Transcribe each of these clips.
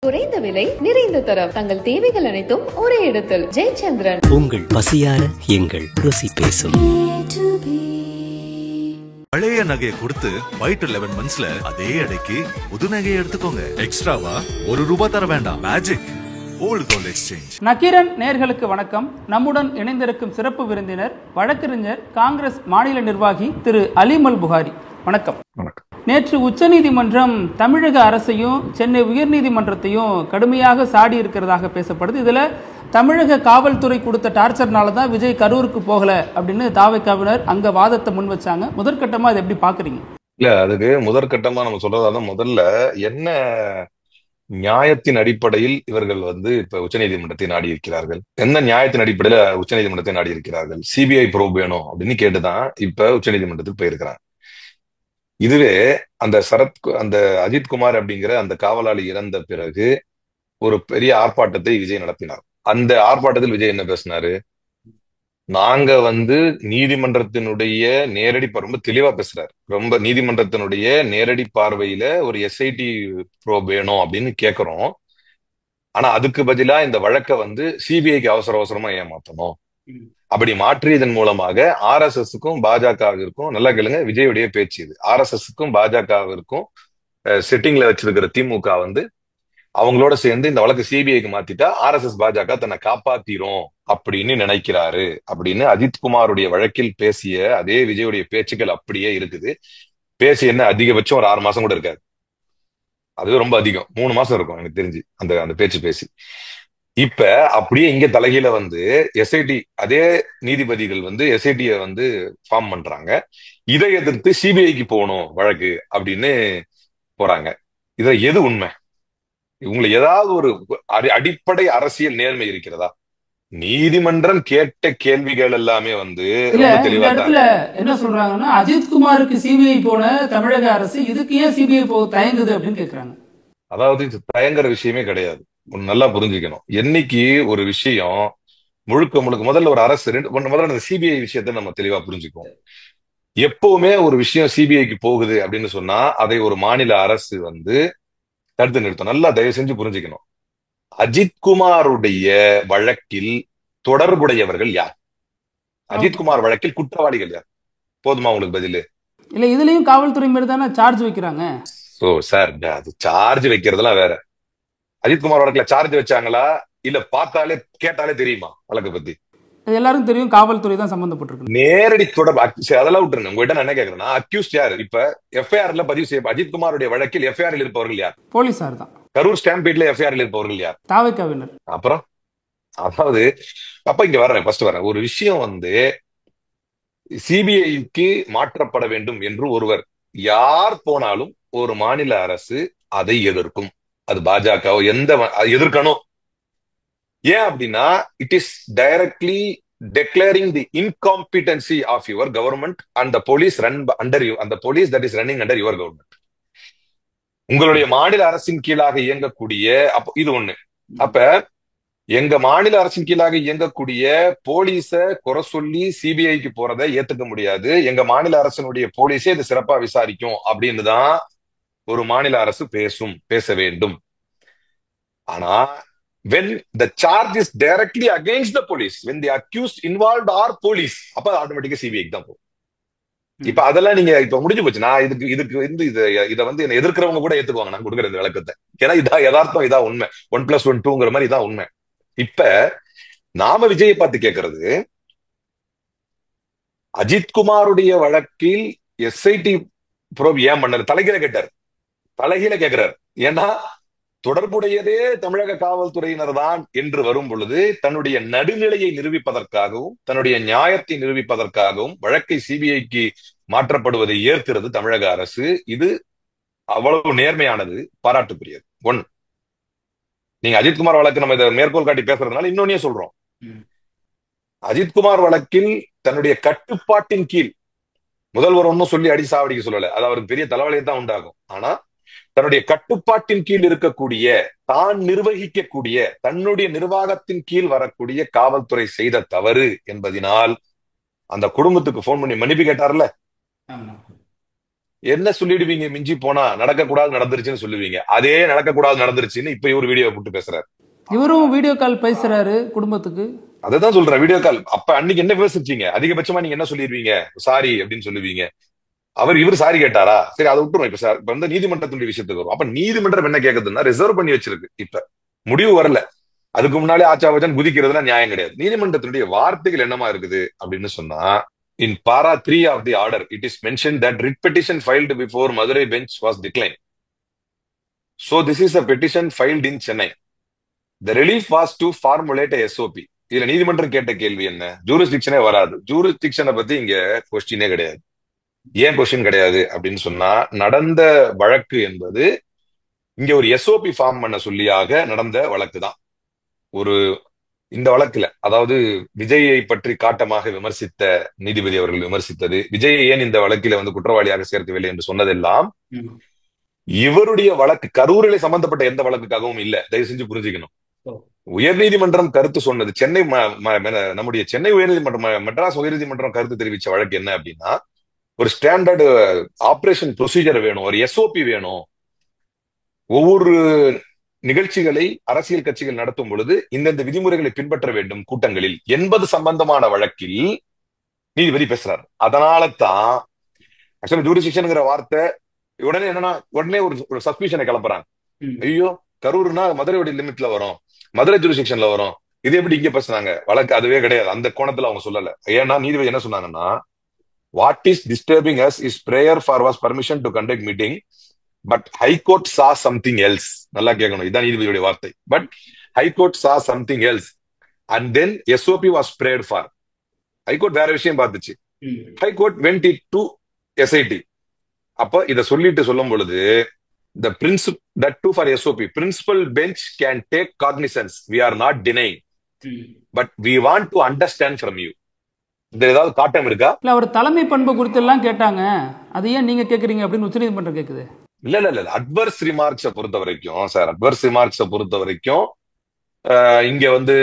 குறைந்த விலை நிறைந்த தரம் தங்கள் தேவைகள் அனைத்தும் ஒரே இடத்தில். ஜெயச்சந்திரன். உங்கள் பசியார எங்கள் ருசி பேசும். பழைய நகையை கொடுத்து வைட் 11 மந்த்ஸ்ல அதே அடைக்கு புது நகையை எடுத்துக்கோங்க. எக்ஸ்ட்ராவா ₹1 தர வேண்டாம். Magic old gold exchange. Nakkeeran நேயர்களுக்கு வணக்கம். நம்முடன் இணைந்திருக்கும் சிறப்பு விருந்தினர் வழக்கறிஞர் காங்கிரஸ் மாநில நிர்வாகி திரு அலிமல் புகாரி. வணக்கம். வணக்கம். நேற்று உச்சநீதிமன்றம் தமிழக அரசையும் சென்னை உயர்நீதிமன்றத்தையும் கடுமையாக சாடி இருக்கிறதாக பேசப்படுது. இதுல தமிழக காவல்துறை கொடுத்த டார்ச்சர்னால தான் விஜய் கரூருக்கு போகல அப்படின்னு தாவேக்காவினர் அங்க வாதத்தை முன் வச்சாங்க. முதற்கட்டமா இதை எப்படி பாக்குறீங்க? இல்ல, அதுக்கு முதற்கட்டமா நம்ம சொல்றதாதான் முதல்ல என்ன நியாயத்தின் அடிப்படையில் இவர்கள் இப்ப உச்சநீதிமன்றத்தை நாடி இருக்கிறார்கள், என்ன நியாயத்தின் அடிப்படையில உச்சநீதிமன்றத்தை நாடி இருக்கிறார்கள், சிபிஐ ப்ரோப் வேணும் அப்படின்னு கேட்டுதான் இப்ப உச்சநீதிமன்றத்துக்கு போயிருக்கிறாங்க. இதுவே அந்த அஜித்குமார் அப்படிங்கிற அந்த காவலாளி இறந்த பிறகு ஒரு பெரிய ஆர்ப்பாட்டத்தை விஜய் நடத்தினார். அந்த ஆர்ப்பாட்டத்தில் விஜய் என்ன பேசினாரு? நாங்க நீதிமன்றத்தினுடைய நேரடி ரொம்ப தெளிவா பேசுறாரு. ரொம்ப நீதிமன்றத்தினுடைய நேரடி பார்வையில ஒரு எஸ்ஐடி ப்ரோப் வேணும் அப்படின்னு கேக்குறோம். ஆனா அதுக்கு பதிலா இந்த வழக்கை சிபிஐக்கு அவசரமா ஏமாத்தணும். அப்படி மாற்றியதன் மூலமாக RSSக்கும் பாஜகவிற்கும், நல்லா கேளுங்க விஜயுடைய பேச்சு இது, RSSக்கும் பாஜகவிற்கும் செட்டிங்ல வச்சிருக்கிற திமுக அவங்களோட சேர்ந்து இந்த வழக்கு சிபிஐக்கு மாத்திட்டா RSS பாஜக தன்னை காப்பாத்திரும் அப்படின்னு நினைக்கிறாரு அப்படின்னு அஜித்குமாருடைய வழக்கில் பேசிய அதே விஜயுடைய பேச்சுக்கள் அப்படியே இருக்குது. பேசி என்ன அதிகபட்சம் ஒரு 6 மாசம் கூட இருக்காது, அது ரொம்ப அதிகம் 3 மாசம் இருக்கும் எனக்கு தெரிஞ்சு அந்த பேச்சு பேசி. இப்ப அப்படியே இங்க தலைகீழ எஸ்ஐடி அதே நீதிபதிகள் எஸ்ஐடிய ஃபார்ம் பண்றாங்க. இதை எதிர்த்து சிபிஐக்கு போகணும் வழக்கு அப்படின்னு போறாங்க. இதுல எது உண்மை? உங்களுக்கு ஏதாவது ஒரு அடிப்படை அரசியல் நேர்மை இருக்கிறதா? நீதிமன்றம் கேட்ட கேள்விகள் எல்லாமே தெளிவா என்ன சொல்றாங்கன்னா, அஜித்குமாருக்கு சிபிஐ போன தமிழக அரசு இதுக்கு ஏன் சிபிஐ தயங்குது அப்படின்னு கேக்குறாங்க. அதாவது தயங்குற விஷயமே கிடையாது. நல்லா புரிஞ்சுக்கணும். என்னைக்கு ஒரு விஷயம் முழுக்க முதல்ல ஒரு அரசு முதல்ல அந்த சிபிஐ விஷயத்த நம்ம தெளிவா புரிஞ்சுக்குவோம். எப்பவுமே ஒரு விஷயம் சிபிஐக்கு போகுது அப்படின்னு சொன்னா அதை ஒரு மாநில அரசு தடுத்து நிறுத்தும். நல்லா தயவு செஞ்சு புரிஞ்சுக்கணும். அஜித்குமாருடைய வழக்கில் தொடர்புடையவர்கள் யார்? அஜித்குமார் வழக்கில் குற்றவாளிகள் யார்? போதுமா உங்களுக்கு பதிலு? இல்ல, இதுலயும் காவல்துறை மேல தானே சார்ஜ் வைக்கிறாங்க. சார், அது சார்ஜ் வைக்கிறதுலாம் வேற. அஜித்குமார் வழக்குல சார்ஜ் வச்சாங்களா இல்ல பார்த்தாலே கேட்டாலே தெரியுமா வழக்கு பத்தி? எல்லாரும் தெரியும், காவல்துறை தான் சம்பந்தப்பட்டிருக்கு. நேரடி தொடர்பு அதெல்லாம் விட்டுருங்க. உங்ககிட்ட நான் என்ன கேக்குறேன்னா, அக்யூஸ்ட் யார்? இப்ப எஃப்ஐஆர்ல பதிவு செய்ய அஜித்குமாருடைய வழக்கில் எஃப்ஐஆரில் இருப்பவர்கள் யார்? போலீசார் தான். கரூர் ஸ்டாம்பீட்ல எஃப்ஐஆரில் இருப்பவர்கள் யார்? தாவேக்காவினர். அப்புறம் அதாவது அப்ப இங்க வரேன். ஒரு விஷயம் சிபிஐக்கு மாற்றப்பட வேண்டும் என்று ஒருவர் யார் போனாலும் ஒரு மாநில அரசு அதை எதிர்க்கும். அது பாஜக எதிர்க்கணும். ஏன் அப்படின்னா, it is directly declaring the incompetency of your government and the police run under you, and the police that is running under your government. உங்களுடைய மாநில அரசின் கீழாக இயங்கக்கூடிய இது ஒண்ணு. அப்ப எங்க மாநில அரசின் கீழாக இயங்கக்கூடிய போலீஸ குறை சொல்லி சிபிஐக்கு போறதை ஏத்துக்க முடியாது. எங்க மாநில அரசினுடைய போலீஸே இது சிறப்பா விசாரிக்கும் அப்படின்னு தான் ஒரு மாநில அரசு பேச வேண்டும். ஆனா when the charge is directly against the police, when the accused involved are police, அப்ப ஆட்டோமேட்டிக்கா சிபிஐக்கு தான் போகும். இப்ப அதெல்லாம் நீங்க இப்ப முடிஞ்சு போச்சு. நான் இதுக்கு இதை என்ன எதிர்க்கிறவங்க கூட ஏத்துக்குவாங்க நான் கொடுக்குற இந்த விளக்கத்தை. ஏன்னா இதான் யதார்த்தம், இதான் உண்மை. 1+1 2ங்கிற மாதிரி இதான் உண்மை. இப்ப நாம விஜயை பார்த்து கேட்கறது, அஜித்குமாருடைய வழக்கில் எஸ்ஐடி ப்ரோப் ஏன் பண்ணாரு? தலைகீழ கேட்கிறார். ஏன்னா தொடர்புடையதே தமிழக காவல்துறையினர் தான் என்று வரும் பொழுது தன்னுடைய நடுநிலையை நிரூபிப்பதற்காகவும் தன்னுடைய நியாயத்தை நிரூபிப்பதற்காகவும் வழக்கை சிபிஐக்கு மாற்றப்படுவதை ஏற்கிறது தமிழக அரசு. இது அவ்வளவு நேர்மையானது, பாராட்டுக்குரியது. நீங்க அஜித்குமார் வழக்கு நம்ம இதை மேற்கோள் காட்டி பேசுறதுனால இன்னொன்னே சொல்றோம். அஜித்குமார் வழக்கில் தன்னுடைய கட்டுப்பாட்டின் கீழ் முதல்வர் ஒன்னும் சொல்லி அடி சாவடிக்க சொல்லல, அது அவருக்கு பெரிய தலைவலியை தான் உண்டாகும். ஆனா தன்னுடைய கட்டுப்பாட்டின் கீழ் இருக்கக்கூடிய, தான் நிர்வகிக்கக்கூடிய, தன்னுடைய நிர்வாகத்தின் கீழ் வரக்கூடிய காவல்துறை செய்த தவறு என்பதனால் அந்த குடும்பத்துக்கு போன் பண்ணி மன்னிப்பு கேட்டார்ல. என்ன சொல்லிடுவீங்க? மிஞ்சி போனா நடக்கக்கூடாது நடந்துருச்சுன்னு சொல்லுவீங்க. அதே நடக்கக்கூடாது நடந்துருச்சுன்னு இப்ப இவர் வீடியோ போட்டு பேசுறாரு. இவரும் வீடியோ கால் பேசுறாரு குடும்பத்துக்கு. அதான் சொல்றேன், வீடியோ கால். அப்ப அன்னைக்கு என்ன பேசிருச்சீங்க? அதிகபட்சமா நீங்க என்ன சொல்லிடுவீங்க? சாரி அப்படின்னு சொல்லுவீங்க. இவர் சாரி கேட்டாரா? சரி, அதை விட்டுரும். இப்ப சார் இப்ப வந்து நீதிமன்றத்துடைய விஷயத்துக்கு வரும். அப்ப நீதிமன்றம் என்ன கேக்குதுன்னா ரிசர்வ் பண்ணி வச்சிருக்கு. இப்ப முடிவு வரல, அதுக்கு முன்னாலே ஆச்சாவச்சன் குதிக்கிறதுல நியாயம் கிடையாது. நீதிமன்றத்தினுடைய வார்த்தைகள் என்னமா இருக்குது அப்படின்னு சொன்னா, in para 3 of the order it is mentioned that writ petition filed before Madurai bench was declined. So this is a petition filed in Chennai. The relief was to formulate a SOP. இதுல நீதிமன்றம் கேட்ட கேள்வி என்ன? ஜூரிஸ்டிக்ஷனே வராது. ஜூரிஸ்டிக்ஷனை பத்தி இங்க கொஸ்டினே கிடையாது. ஏன் கொஸ்டின் கிடையாது அப்படின்னு சொன்னா, நடந்த வழக்கு என்பது இங்க ஒரு எஸ்ஓபி ஃபார்ம் பண்ண சொல்லியாக நடந்த வழக்கு தான். ஒரு இந்த வழக்குல, அதாவது விஜயை பற்றி காட்டமாக விமர்சித்த நீதிபதி அவர்கள் விமர்சித்தது, விஜயை ஏன் இந்த வழக்கில வந்து குற்றவாளியாக சேர்க்கவில்லை என்று சொன்னதெல்லாம் இவருடைய வழக்கு கரூரிலே சம்பந்தப்பட்ட எந்த வழக்குக்காகவும் இல்ல. தயவு செஞ்சு புரிஞ்சுக்கணும். உயர்நீதிமன்றம் கருத்து சொன்னது, சென்னை நம்முடைய சென்னை உயர்நீதிமன்றம், மெட்ராஸ் உயர்நீதிமன்றம் கருத்து தெரிவிச்ச வழக்கு என்ன அப்படின்னா, ஒரு ஸ்டாண்டர்டு ஆபரேஷன் ப்ரொசீஜர் வேணும், ஒரு எஸ்ஓபி வேணும். ஒவ்வொரு நிகழ்ச்சிகளை அரசியல் கட்சிகள் நடத்தும் பொழுது இந்தந்த விதிமுறைகளை பின்பற்ற வேண்டும் கூட்டங்களில் என்பது சம்பந்தமான வழக்கில் நீதிபதி பேசுறாரு. அதனால தான் ஆக்சுவலா ஜூரிஸ்டிக்ஷன்ங்கிற வார்த்தை உடனே என்னன்னா, உடனே ஒரு சஸ்பிஷனை கிளப்புறாங்க. ஐயோ, கரூர்னா மதுரையோட லிமிட்ல வரும், மதுரை ஜூரிஸ்டிக்ஷன்ல வரும், இது எப்படி இங்க பேசுனாங்க? வழக்கு அதுவே கிடையாது. அந்த கோணத்துல அவங்க சொல்லல. ஏன்னா நீதிபதி என்ன சொன்னாங்கன்னா, what is disturbing as is prayer for was permission to conduct meeting but high court saw something else. நல்லா கேட்கணும், இதான் நீதிபதியுடைய வார்த்தை. But high court saw something else and then SOP was prayed for. High court வேற விஷயம் பார்த்துச்சு, high court went it to SIT. அப்ப இத சொல்லிட்டு சொல்லும் பொழுது, the principle that too for SOP principal bench can take cognizance, we are not denying, but we want to understand from you. இந்த ஏதாவது காட்டம் இருக்கா? இல்ல, அவர் தலைமை பண்பு குறித்து எல்லாம் கேட்டாங்க, அது ஏன் நீங்க கேக்குறீங்க அப்படின்னு உச்சநீதிமன்றம் கேக்குது. இல்ல அட்வர்ஸ் ரிமார்க்ஸை பொறுத்த வரைக்கும் சார், அட்வர்ஸ் ரிமார்க்ஸை பொறுத்த வரைக்கும் இங்க வந்து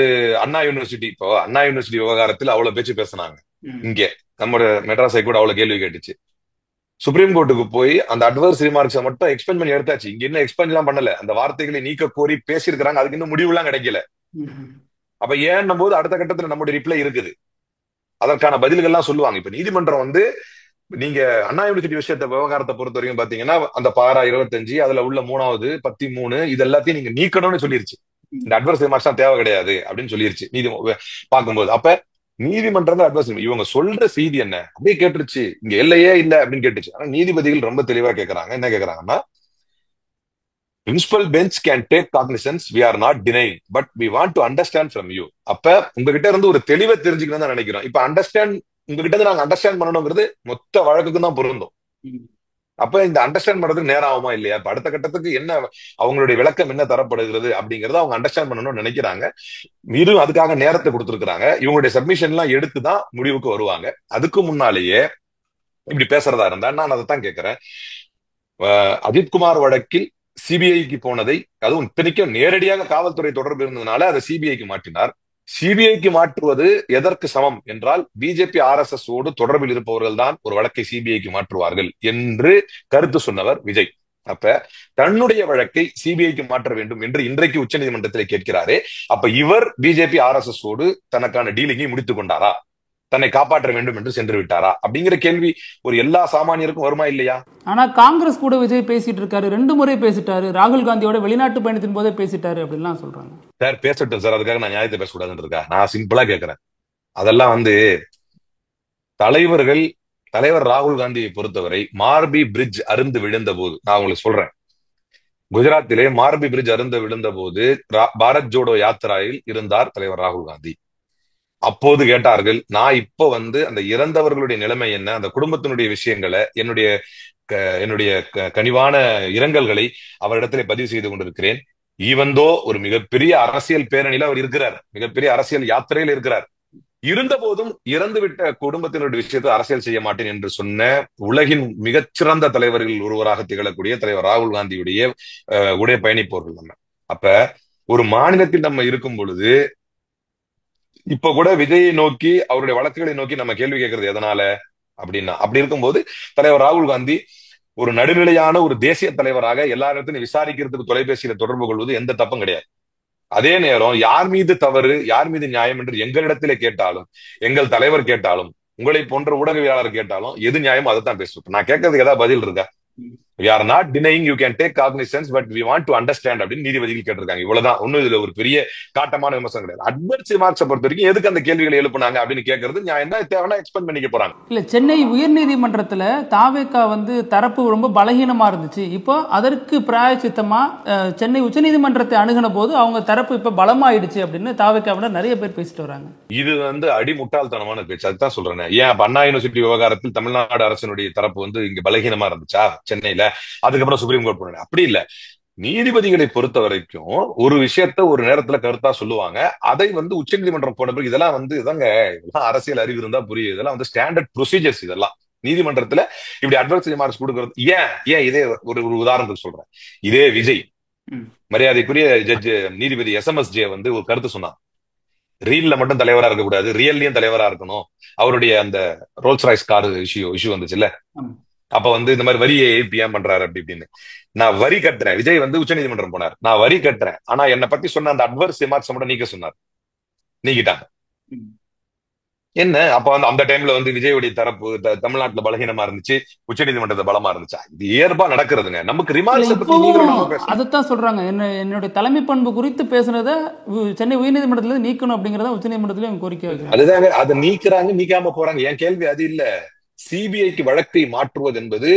அண்ணா யூனிவர்சிட்டி, இப்போ அண்ணா யூனிவர்சிட்டி விவகாரத்தில் அவ்வளவு பேச்சு பேசினாங்க. இங்க நம்ம மெட்ராஸ் ஹைகோர்ட் அவ்வளவு கேள்வி கேட்டுச்சு. சுப்ரீம் கோர்ட்டுக்கு போய் அந்த அட்வர்ஸ் ரிமார்க்ஸை மட்டும் எக்ஸ்பெண்ட் பண்ணி எடுத்தாச்சு. இங்க இன்னும் எக்ஸ்பெண்ட் எல்லாம் பண்ணல. அந்த வார்த்தைகளை நீக்க கோரி பேசியிருக்கிறாங்க, அதுக்கு இன்னும் முடிவு எல்லாம் கிடைக்கல. அப்ப ஏன்னும் போது அடுத்த கட்டத்துல நம்முடைய ரிப்ளை இருக்குது, அதற்கான பதில்கள் எல்லாம் சொல்லுவாங்க. இப்ப நீதிமன்றம் வந்து நீங்க அண்ணா யூனிவர்சிட்டி விஷயத்த விவகாரத்தை பொறுத்த வரைக்கும் பாத்தீங்கன்னா, அந்த பாரா 25 அதுல உள்ள 3வது 13 இது எல்லாத்தையும் நீங்க நீக்கணும்னு சொல்லிருச்சு. இந்த அட்வர்ஸ் ரிமார்க்ஸ் தான் தேவை கிடையாது அப்படின்னு சொல்லிருச்சு நீதி பார்க்கும்போது. அப்ப நீதிமன்றம் தான் அட்வர்ஸ், இவங்க சொல்ற செய்தி என்ன அப்படியே கேட்டுருச்சு, இங்க எல்லையே இல்ல அப்படின்னு கேட்டுச்சு. ஆனா நீதிபதிகள் ரொம்ப தெளிவா கேட்கறாங்க. என்ன கேட்கறாங்கன்னா, principal bench can take cognisance, we are not denying, but we want to understand from you. அப்ப உங்ககிட்ட இருந்து ஒரு தெளிவை தெரிஞ்சுக்கணும் தான் நினைக்கிறோம். இப்ப அண்டர்ஸ்டாண்ட், உங்ககிட்ட இருந்து நாங்க அண்டர்ஸ்டாண்ட் பண்ணணுங்கிறது மொத்த வழக்குக்கும் தான் பொருந்தும். அப்ப இந்த அண்டர்ஸ்டாண்ட் பண்றதுக்கு நேரம் ஆகுமா இல்லையா? இப்ப அடுத்த கட்டத்துக்கு என்ன அவங்களுடைய விளக்கம் என்ன தரப்படுகிறது அப்படிங்கறத அவங்க அண்டர்ஸ்டாண்ட் பண்ணணும்னு நினைக்கிறாங்க. மீண்டும் அதுக்காக நேரத்தை கொடுத்துருக்காங்க. இவங்களுடைய சப்மிஷன் எல்லாம் எடுத்துதான் முடிவுக்கு வருவாங்க. அதுக்கு முன்னாலேயே இப்படி பேசுறதா இருந்தா நான் அதைத்தான் கேட்கிறேன். அஜித்குமார் வழக்கில் சிபிஐக்கு போனதை, அதுவும் இத்தனைக்கும் நேரடியாக காவல்துறை தொடர்பு இருந்ததுனால அதை சிபிஐக்கு மாற்றினார். சிபிஐக்கு மாற்றுவது எதற்கு சமம் என்றால், பிஜேபி RSS ஓடு தொடர்பில் இருப்பவர்கள் தான் ஒரு வழக்கை சிபிஐக்கு மாற்றுவார்கள் என்று கருத்து சொன்னவர் விஜய். அப்ப தன்னுடைய வழக்கை சிபிஐக்கு மாற்ற வேண்டும் என்று இன்றைக்கு உச்சநீதிமன்றத்தில் கேட்கிறாரே, அப்ப இவர் பிஜேபி RSS ஓடு தனக்கான டீலிங்கை முடித்துக் கொண்டாரா, தன்னை காப்பாற்ற வேண்டும் என்று சென்று விட்டாரா அப்படிங்கிற கேள்வி ஒரு எல்லா சாமானியருக்கும் வருமா இல்லையா? ஆனா காங்கிரஸ் கூட விஜய் பேசிட்டு இருக்காரு, 2 முறை பேசிட்டாரு, ராகுல் காந்தியோட வெளிநாட்டு பயணத்தின் போதே பேசிட்டாரு அப்படின்லாம் சொல்றாங்க. சார் பேசட்டும் சார், அதுக்காக நான் நியாயத்தை பேசக்கூடாதுன்னு இருக்கா? நான் சிம்பிளா கேட்கிறேன். அதெல்லாம் வந்து தலைவர் ராகுல் காந்தியை பொறுத்தவரை மார்பி பிரிட்ஜ் அருந்து விழுந்த போது, நான் உங்களுக்கு சொல்றேன், குஜராத்திலே மார்பி பிரிட்ஜ் அருந்து விழுந்த போது பாரத் ஜோடோ யாத்திராவில் இருந்தார் தலைவர் ராகுல் காந்தி. அப்போது கேட்டார்கள், நான் இப்போ வந்து அந்த இறந்தவர்களுடைய நிலைமை என்ன, அந்த குடும்பத்தினுடைய விஷயங்களை, என்னுடைய கனிவான இரங்கல்களை அவரிடத்திலே பதிவு செய்து கொண்டிருக்கிறேன். ஈவந்தோ ஒரு மிகப்பெரிய அரசியல் பேரணியில அவர் இருக்கிறார், மிகப்பெரிய அரசியல் யாத்திரையில் இருக்கிறார். இருந்த போதும் இறந்துவிட்ட குடும்பத்தினுடைய விஷயத்தை அரசியல் செய்ய மாட்டேன் என்று சொன்ன உலகின் மிகச்சிறந்த தலைவர்கள் ஒருவராக திகழக்கூடிய தலைவர் ராகுல் காந்தியுடைய உடைய பயணிப்பவர்கள் நம்ம. அப்ப ஒரு மாநிலத்தில் நம்ம இருக்கும் பொழுது இப்ப கூட விஜயை நோக்கி, அவருடைய வழக்குகளை நோக்கி நம்ம கேள்வி கேட்கறது எதனால அப்படின்னா, அப்படி இருக்கும்போது தலைவர் ராகுல் காந்தி ஒரு நடுநிலையான ஒரு தேசிய தலைவராக எல்லா இடத்தையும் விசாரிக்கிறதுக்கு தொலைபேசியில தொடர்பு கொள்வது எந்த தப்பும் கிடையாது. அதே நேரம் யார் மீது தவறு யார் மீது நியாயம் என்று எங்களிடத்திலே கேட்டாலும், எங்கள் தலைவர் கேட்டாலும், உங்களை போன்ற ஊடகவியலாளர் கேட்டாலும் எது நியாயமோ அதை தான் பேசுவோம். நான் கேட்கறதுக்கு ஏதாவது பதில் இருக்கா? We are not denying you can take cognizance, but we want to understand அப்படின்னு நீதிபதிகள் கேட்டிருக்காங்க. இவ்வளவுதான். ஒன்னும் இதுல ஒரு பெரிய காட்டமான விமர்சனம் கிடையாது. அட்வர்ஸ் ரிமார்க்ஸை பொறுத்த வரைக்கும் எதுக்கு அந்த கேள்விகளை எழுப்புனாங்க அப்படின்னு கேட்கறது நியாயம் தான். தேவைன்னா எக்ஸ்பெண்ட் பண்ணிக்க போறாங்க. இல்ல, சென்னை உயர்நீதிமன்றத்துல தாவேகா தரப்பு ரொம்ப பலகீனமா இருந்துச்சு. இப்போ அதற்கு பிராயச்சித்தமா சென்னை உச்சநீதிமன்றத்தை அணுகின போது அவங்க தரப்பு இப்ப பலமாயிடுச்சு அப்படின்னு தாவேகாவினர் நிறைய பேர் பேசிட்டு வராங்க. இது அடி முட்டாள்தனமான பேச்சு. அதுதான் சொல்றேன். ஏன் அண்ணா யூனிவர்சிட்டி விவகாரத்தில் தமிழ்நாடு அரசினுடைய தரப்பு இங்க பலகீனமா இருந்துச்சா சென்னையில? அதுக்கப்புறம் சுப்ரீம் கோர்ட் போன அப்படி இல்ல. நீதிபதிகளை பொறுத்த வரைக்கும் ஒரு விஷயத்த ஒரு நேரத்துல கருத்தா சொல்லுவாங்க. அதை உச்ச நீதிமன்றம் போன பிறகு இதெல்லாம் அரசியல் அறிவு இருந்தா புரியுது. இதெல்லாம் ஸ்டாண்டர்ட் ப்ரொசீஜர்ஸ். இதெல்லாம் நீதிமன்றத்துல இப்படி அட்வர்ஸ் ரிமார்க்ஸ் கொடுக்கறது. ஏன் இதே ஒரு உதாரணத்துக்கு சொல்றேன். இதே விஜய் மரியாதைக்குரிய ஜட்ஜ் நீதிபதி SMSJ ஒரு கருத்து சொன்னார். ரீல்ல மட்டும் தலைவரா இருக்கக்கூடாது, ரியல்லயும் தலைவரா இருக்கணும். அவருடைய அந்த ரோல்ஸ் ராய்ஸ் கார் இஷ்யூ வந்துச்சுல்ல, அப்ப இந்த மாதிரி வரியை ஏன் பண்றாரு அப்படி இப்படின்னு. நான் வரி கட்டுறேன். விஜய் உச்ச நீதிமன்றம் போனார். நான் வரி கட்டுறேன், ஆனா என்னை பத்தி சொன்ன அந்த அட்வர்ஸ் ரிமார்க்ஸ் மட்டும் நீக்க சொன்னார். நீக்கிட்டாங்க. என்ன அப்ப அந்த டைம்ல விஜயுடைய தரப்பு தமிழ்நாட்டுல பலகீனமா இருந்துச்சு, உச்ச நீதிமன்றத்தை பலமா இருந்துச்சா? இது இயல்பா நடக்கிறதுங்க. நமக்கு ரிமார்க்ஸ் அதைத்தான் சொல்றாங்க. என்னுடைய தலைமை பண்பு குறித்து பேசுனத சென்னை உயர்நீதிமன்றத்துல நீக்கணும் அப்படிங்கறத உச்ச நீதிமன்றத்துல கோரிக்கை வைக்கிறாங்க. அதுதாங்க, அதை நீக்கிறாங்க, நீக்காம போறாங்க. என் கேள்வி அது இல்ல. சிபிஐக்கு வழக்கை மாற்றுவது என்பது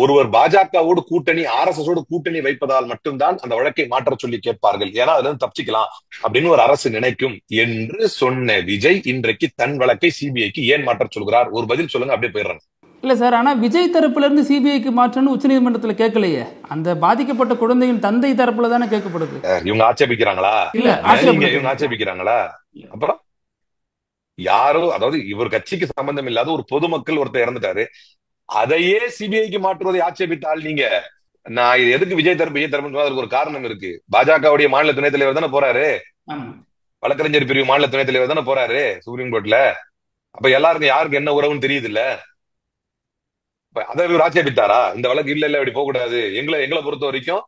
ஒருவர் பாஜகவோடு கூட்டணி RSS கூட்டணி வைப்பதால் மட்டும்தான் அந்த வழக்கை மாற்ற சொல்லி கேட்பார்கள். ஏன்னா அதுல தப்பிச்சுக்கலாம் அப்படின்னு ஒரு அரசு நினைக்கும் என்று சொன்ன விஜய் இன்றைக்கு தன் வழக்கை சிபிஐக்கு ஏன் மாற்ற சொல்கிறார்? ஒரு பதில் சொல்லுங்க, அப்படியே போயிடுறாங்க. இல்ல சார், ஆனா விஜய் தரப்புல இருந்து சிபிஐக்கு மாற்றணும் உச்சநீதிமன்றத்துல கேட்கலையே. அந்த பாதிக்கப்பட்ட குழந்தையின் தந்தை தரப்புல தானே கேட்கப்படுது. இவங்க ஆட்சேபிக்கிறாங்களா? இல்ல, இவங்க ஆட்சேபிக்கிறாங்களா? அப்புறம் யாரோ, அதாவது இவர் கட்சிக்கு சம்பந்தம் இல்லாத ஒரு பொதுமக்கள் ஒருத்தர் இறந்துட்டாரு, அதையே சிபிஐக்கு மாற்றுவதை ஆட்சேபித்தால் நீங்க, நான் எதுக்கு விஜய் தரப்பு அதுக்கு ஒரு காரணம் இருக்கு. பாஜகவுடைய மாநில துணைத் தலைவர் தானே போறாரு, வழக்கறிஞர் பிரிவு மாநில துணைத் தலைவர் தானே போறாரு சுப்ரீம் கோர்ட்ல. அப்ப எல்லாருக்கும் யாருக்கு என்ன உறவுன்னு தெரியுது இல்ல? அதை இவர் ஆட்சேபித்தாரா? இந்த வழக்கு இல்ல இப்படி போக கூடாது, எங்களை பொறுத்த வரைக்கும்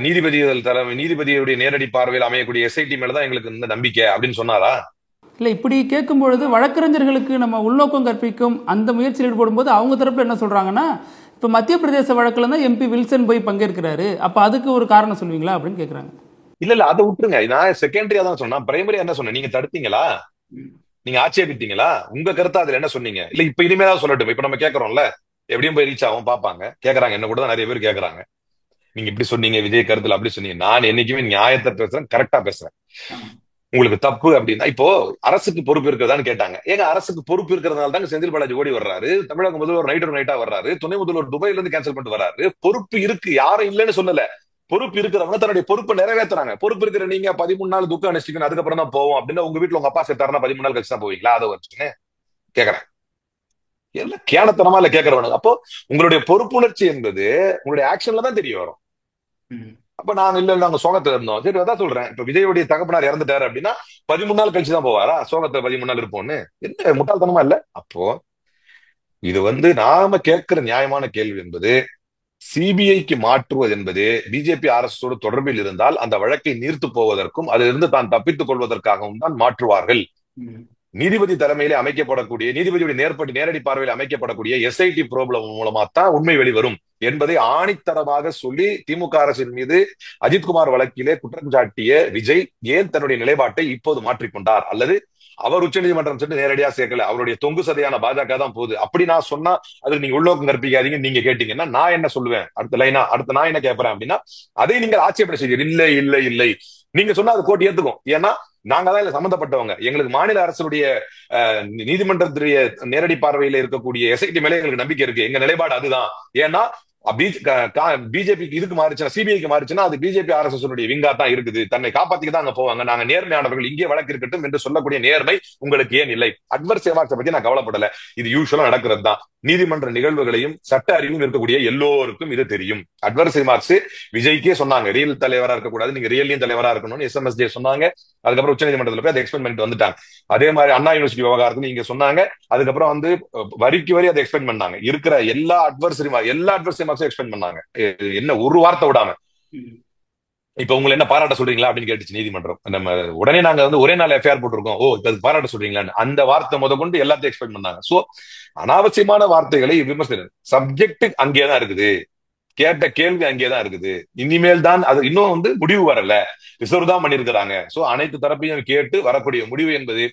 நீதிபதியுடைய நேரடி பார்வையில் அமையக்கூடிய SIT மேலதான் எங்களுக்கு இந்த நம்பிக்கை அப்படின்னு சொன்னாரா? இல்ல, இப்படி கேட்கும் பொழுது வழக்கறிஞர்களுக்கு நம்ம உள்நோக்கம் கற்பிக்கும் அந்த முயற்சியில் ஈடுபடும் போது அவங்க தரப்புல என்ன சொல்றாங்கன்னா, இப்ப மத்திய பிரதேச வழக்குல தான் MP வில்சன் போய் பங்கேற்கிறாரு, அப்ப அதுக்கு ஒரு காரணம் சொல்லுவீங்களா அப்படின்னு கேக்குறாங்க. இல்ல அதை விட்டுருங்க. நான் செகண்டரியா தான் சொன்னேன். பிரைமரியா என்ன சொன்னேன்? நீங்க தடுத்தீங்களா? நீங்க ஆட்சேபித்தீங்களா? உங்க கருத்து அதுல என்ன சொன்னீங்க? இல்ல இப்ப இனிமேதான் சொல்லட்டும். இப்ப நம்ம கேட்கறோம்ல, எப்படியும் போய் ரீச் ஆகும் பாப்பாங்க, கேக்குறாங்க. என்ன கூட தான் நிறைய பேர் கேக்குறாங்க. நீங்க இப்படி சொன்னீங்க, விஜய் கருத்துல அப்படி சொன்னீங்க. நான் என்னைக்குமே நியாயத்தை பேசுறேன், கரெக்டா பேசுறேன். உங்களுக்கு தப்பு அப்படின்னா, இப்போ அரசுக்கு பொறுப்பு இருக்கிறதான்னு கேட்டாங்க. ஏங்க அரசுக்கு பொறுப்பு இருக்கிறதுனால தாங்க செந்தில் பாலாஜி ஓடி வர்றாரு, தமிழக முதல்வர் நைட்டா வர்றாரு, துணை முதல்வர் துபாயில இருந்து கேன்சல் பண்ணிட்டு வர்றாரு. பொறுப்பு இருக்கு, யாரும் இல்லைன்னு சொல்லல. பொறுப்பு இருக்கிறவங்க தன்னுடைய பொறுப்பை நிறைவேற்றுறாங்க. பொறுப்பு இருக்கிற நீங்க 13 நாள் துக்கம் அனுஷ்டிக்கணும், அதுக்கப்புறம் தான் போவோம் அப்படின்னு உங்க வீட்டுல உங்க அப்பா செத்தாருன்னா 13 நாள் கழிச்சு தான் போவீங்களா? அதை வச்சுன்னு கேக்குறேன். எல்லாம் கேனத்தனமா இல்ல கேட்கறவனுங்க. அப்போ உங்களுடைய பொறுப்புணர்ச்சி என்பது உங்களுடைய ஆக்ஷன்ல தான் தெரிய வரும். அப்ப நாங்க சோகத்துல இருந்தோம், சரி அதான் சொல்றேன். இப்ப விஜயோடைய தகப்பனார் இறந்துட்டாரு அப்படின்னா 13 நாள் கழிச்சு தான் போவாரா? சோகத்துல 13 நாள் இருப்போம்னு என்ன முட்டாள்தனமா இல்ல? அப்போ இது நாம கேட்கிற நியாயமான கேள்வி என்பது, சிபிஐக்கு மாற்றுவது என்பது பிஜேபி RSS தொடர்பில் இருந்தால் அந்த வழக்கை நீர்த்து போவதற்கும் அதிலிருந்து தான் தப்பித்துக் கொள்வதற்காகவும் தான் மாற்றுவார்கள். நீதிபதி தலைமையிலே அமைக்கப்படக்கூடிய, நீதிபதியுடைய நேரடி பார்வையில் அமைக்கப்படக்கூடிய SIT ப்ரோப்ளம் மூலமா தான் உண்மை வெளிவரும் என்பதை ஆணித்தரமாக சொல்லி திமுக அரசின் மீது அஜித்குமார் வழக்கிலே குற்றம் சாட்டிய விஜய் ஏன் தன்னுடைய நிலைப்பாட்டை இப்போது மாற்றிக்கொண்டார்? அல்லது அவர் உச்ச நீதிமன்றம் சென்று நேரடியா சேர்க்கல, அவருடைய தொங்கு சதையான பாஜக தான் போகுது அப்படி நான் சொன்னா அதுக்கு நீங்க உள்நோக்கம் கற்பிக்காதீங்க நீங்க கேட்டீங்கன்னா நான் என்ன சொல்லுவேன்? அடுத்த நான் என்ன கேட்பறேன் அப்படின்னா, அதை நீங்கள் ஆட்சேபனை செய்ய இல்லை நீங்க சொன்னா அது கோர்ட் ஏத்துக்கும். ஏன்னா நாங்க தான் இதுல சம்பந்தப்பட்டவங்க. எங்களுக்கு மாநில அரசுடைய நீதிமன்றத்துடைய நேரடி பார்வையில இருக்கக்கூடிய SIT மேலே எங்களுக்கு நம்பிக்கை இருக்கு. எங்க நிலைப்பாடு அதுதான். ஏன்னா பிஜேபிக்கு இதுக்கு மாறிச்சுன்னா, சிபிஐக்கு மாறிச்சுன்னா அது பிஜேபி RSS விங்கா தான் இருக்குது. தன்னை காப்பாத்திக்க தான் அங்க போவாங்க. நாங்க நேர்மையானவர்கள், இங்கே வழக்கு இருக்கட்டும் என்று சொல்லக்கூடிய நேர்மை உங்களுக்கு ஏன் இல்லை? அட்வர்ஸ் ரிமார்க்ஸை பத்தி நான் கவலைப்படல. இது யூசுவலா நடக்கிறது தான். நீதிமன்ற நிகழ்வுகளையும் சட்ட அறிவும் இருக்கக்கூடிய எல்லோருக்கும் இது தெரியும். அட்வர்ஸ் ரிமார்க்ஸ் விஜய்க்கே சொன்னாங்க, ரியல் தலைவரா இருக்கக்கூடாது, நீங்க ரியல்லையும் தலைவரா இருக்கணும்னு SMSJ சொன்னாங்க. அதுக்கப்புறம் உச்ச நீதிமன்றத்துல போய் அதை எக்ஸ்பெண்ட் பண்ணிட்டு வந்துட்டாங்க. அதே மாதிரி அண்ணா யூனிவர்சிட்டி விவகாரத்துல நீங்க சொன்னாங்க, அதுக்கப்புறம் வரிக்கு வரி அதை எக்ஸ்பெண்ட் பண்ணாங்க. இருக்கிற எல்லா அட்வர்ஸ் மார்க்ஸ் எக்ஸ்பெண்ட் பண்ணாங்க. என்ன ஒரு வார்த்தை விடாம. இப்ப உங்களை என்ன பாராட்ட சொல்றீங்களா அப்படின்னு கேட்டுச்சு நீதிமன்றம். நம்ம உடனே நாங்க வந்து ஒரே நாள் எஃப்ஐஆர் போட்டிருக்கோம், ஓ இப்ப பாராட்ட சொல்றீங்களான்னு அந்த வார்த்தை முத கொண்டு எல்லாத்தையும் எக்ஸ்பெக்ட் பண்ணாங்க. சோ அனாவசியமான வார்த்தைகளை விமர்சனம், சப்ஜெக்ட் அங்கேதான் இருக்குது, கேட்ட கேள்வி அங்கேதான் இருக்குது. இனிமேல் தான் அது இன்னும் வந்து முடிவு வரல, ரிசர்வ் தான் பண்ணிருக்கிறாங்க. சோ அனைத்து தரப்பையும் கேட்டு வரக்கூடிய முடிவு என்பது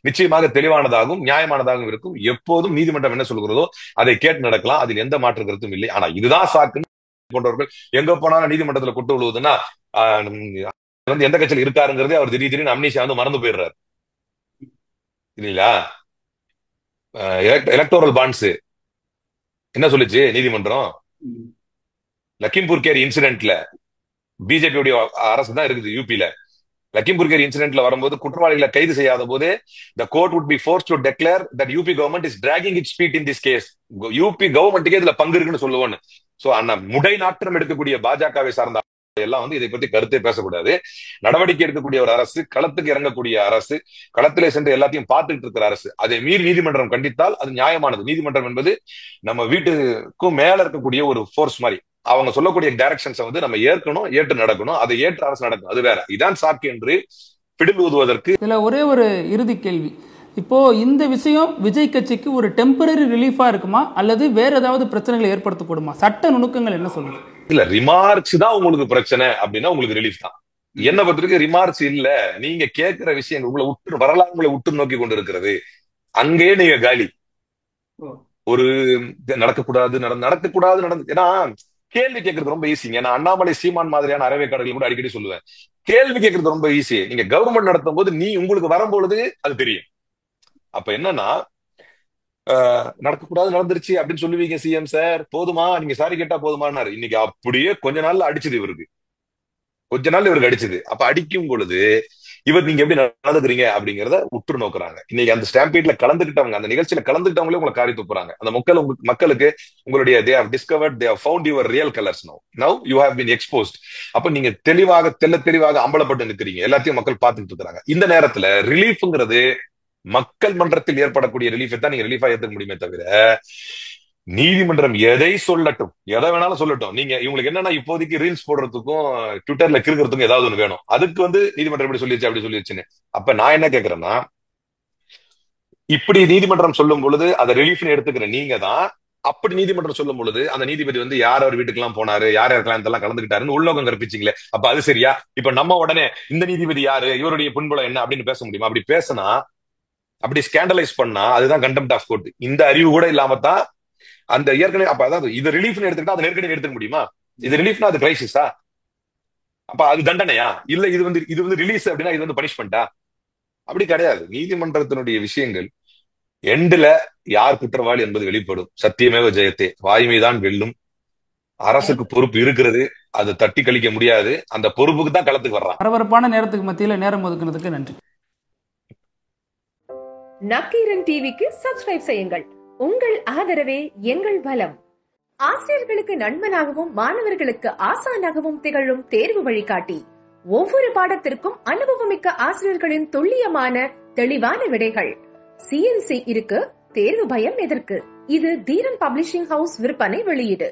நிச்சயமாக தெளிவானதாகவும் நியாயமானதாகவும் இருக்கும். எப்போதும் நீதிமன்றம் என்ன சொல்கிறதோ அதை கேட்டு நடக்கலாம், அதில் எந்த மாற்று கருத்தும் இல்லை. ஆனா இதுதான் சாக்கு போன்றவர்கள் எங்க போனாலும் நீதிமன்றத்துல கொண்டு விழுவதுன்னா வந்து எந்த கட்சியில் இருக்காருங்கிறதே அவர் திடீர்னு அம்னீஷியா வந்து மறந்து போயிடுறாரு இல்லைங்களா? எலக்டோரல் பாண்ட்ஸ் என்ன சொல்லுச்சு நீதிமன்றம்? லக்கிம்பூர் கேரி இன்சிடென்ட்ல பிஜேபியுடைய அரசு தான் இருக்குது யூபியில. லக்கிம்பூர் கேரி இன்சிடென்ட்ல வரும்போது குற்றவாளிகளை கைது செய்யாத போது the court would be forced to declare that UP government is dragging its feet in this case. UP கவர்மெண்ட்டுக்கே இதுல பங்கு இருக்குன்னு சொல்லுவோன்னு. சோ அந்த முடை நாற்றம் எடுக்கக்கூடிய பாஜகவை சார்ந்த எல்லாம் வந்து இதை பத்தி கருத்தே பேசக்கூடாது. நடவடிக்கை எடுக்கக்கூடிய ஒரு அரசு, களத்துக்கு இறங்கக்கூடிய அரசு, களத்திலே சென்று எல்லாத்தையும் பார்த்துட்டு இருக்கிற அரசு, அதை மீறி நீதிமன்றம் கண்டித்தால் அது நியாயமானது. நீதிமன்றம் என்பது நம்ம வீட்டுக்கும் மேல இருக்கக்கூடிய ஒரு போர்ஸ் மாதிரி. அவங்க சொல்லக்கூடிய டைரக்ஷன்ஸை வந்து நம்ம ஏற்கணும், ஏற்று நடக்கணும், அதை ஏற்று அரசு நடக்கும், அது வேற. இதான் சாக்கு என்று பிடில் ஊதுவதற்கு. இதுல ஒரே ஒரு இறுதி கேள்வி, இப்போ இந்த விஷயம் விஜய் கட்சிக்கு ஒரு டெம்பரரி ரிலீஃபா இருக்குமா அல்லது வேற ஏதாவது பிரச்சனைகளை ஏற்படுத்தக்கூடுமா? சட்ட நுணுக்கங்கள் என்ன சொல்லுங்க? இல்ல, ரிமார்க்ஸ் தான் உங்களுக்கு பிரச்சனை அப்படின்னா உங்களுக்கு ரிலீஃப் தான். என்ன பொறுத்தவரைக்கும் ரிமார்க்ஸ் இல்ல, நீங்க கேட்கிற விஷயங்கள் உங்களை உற்று வரலாறு உங்களை உற்று நோக்கி கொண்டு இருக்கிறது, அங்கேயே நீங்க காலி. ஒரு நடக்கக்கூடாது நடந்து, ஏன்னா கேள்வி கேட்கறது ரொம்ப ஈஸிங்க. நான் அண்ணாமலை சீமான் மாதிரியான அறவைக்காரர்கள் கூட அடிக்கடி சொல்லுவேன், கேள்வி கேட்கறது ரொம்ப ஈஸி. நீங்க கவர்மெண்ட் நடத்தும் போது உங்களுக்கு வரும்பொழுது அது தெரியும். அப்ப என்னன்னா நடக்கக்கூடாது நடந்துருச்சு அப்படின்னு சொல்லுவீங்க, சிஎம் சார் போதுமா, நீங்க சாரி கேட்டா போதுமானாரு. இன்னைக்கு அப்படியே கொஞ்ச நாள்ல அடிச்சது இவருக்கு அடிச்சது. அப்ப அடிக்கும் பொழுது இவர் நீங்க எப்படி நடந்துக்கிறீங்க அப்படிங்கறத உற்று நோக்குறாங்க. இன்னைக்கு அந்த ஸ்டாம்பீட்ல கலந்துக்கிட்டவங்க, அந்த நிகழ்ச்சியில கலந்துக்கிட்டவங்களே உங்களை காரி துப்புறாங்க. அந்த மக்களுக்கு உங்களுடைய they have discovered, they have found your real colors now you have been exposed. அப்ப நீங்க தெளிவாக அம்பலப்பட்டு நிற்கிறீங்க, எல்லாத்தையும் மக்கள் பார்த்துட்டு இருக்கிறாங்க. இந்த நேரத்துல ரிலீஃப்ங்கிறது மக்கள் மன்றத்தில் ஏற்படக்கூடிய ரிலீஃபை தான் நீங்க ரிலீஃபா ஏற்றுக்க முடியுமே தவிர, நீதிமன்றம் எதை சொல்லட்டும், எதை வேணாலும் சொல்லட்டும், நீங்க இவங்களுக்கு என்னன்னா இப்போதைக்கு ரீல்ஸ் போடுறதுக்கும் ட்விட்டர்ல கிறுக்கிறதுக்கும் ஏதாவது ஒண்ணு வேணும், அதுக்கு வந்து நீதிமன்றம் எப்படி சொல்லிடுச்சு அப்படி சொல்லிடுச்சுன்னு. அப்ப நான் என்ன கேட்கிறேன்னா, இப்படி நீதிமன்றம் சொல்லும் பொழுது அதை ரிலீஃப்னு எடுத்துக்கிற நீங்க தான், அப்படி நீதிமன்றம் சொல்லும் பொழுது அந்த நீதிபதி வந்து யார் அவர் வீட்டுக்கு எல்லாம் போனாரு, யார் யாருக்கெல்லாம் கலந்துக்கிட்டாருன்னு உள்நோக்கம் கற்பிச்சிங்களே, அப்ப அது சரியா? இப்ப நம்ம உடனே இந்த நீதிபதி யாரு, இவருடைய பின்புலம் என்ன அப்படின்னு பேச முடியுமா? அப்படி பேசினா, அப்படி ஸ்கேண்டலைஸ் பண்ணா அதுதான் கண்டெம்ட் ஆஃப் கோர்ட். இந்த அறிவு கூட இல்லாம தான் அந்த ஏற்கனவே, அப்ப அதாவது இது ரிலீஃப்னு எடுத்துக்கிட்டா அதை நெருக்கடி எடுத்துக்க முடியுமா? இது ரிலீஃப்னா அது கிரைசிஸா? அப்ப அது தண்டனையா? இல்ல இது வந்து ரிலீஸ் அப்படின்னா இது வந்து பனிஷ்மெண்டா? அப்படி கிடையாது. நீதிமன்றத்தினுடைய விஷயங்கள் எண்டுல யார் குற்றவாளி என்பது வெளிப்படும். சத்தியமேவ ஜெயத்தே, வாய்மைதான் வெல்லும். அரசுக்கு பொறுப்பு இருக்கிறது, அது தட்டி கழிக்க முடியாது. அந்த பொறுப்புக்கு தான் களத்துக்கு வர்றான். பரபரப்பான நேரத்துக்கு மத்தியில நேரம் ஒதுக்குனதுக்கு நன்றி. நக்கீரன் டிவிக்கு சப்ஸ்கிரைப் செய்யுங்கள். உங்கள் ஆதரவே எங்கள் பலம். ஆசிரியர்களுக்கு நண்பனாகவும் மாணவர்களுக்கு ஆசானாகவும் திகழும் தேர்வு வழிகாட்டி. ஒவ்வொரு பாடத்திற்கும் அனுபவமிக்க ஆசிரியர்களின் துல்லியமான தெளிவான விடைகள். CNC இருக்கு, தேர்வு பயம் எதற்கு? இது தீரன் பப்ளிஷிங் ஹவுஸ் விற்பனை வெளியீடு.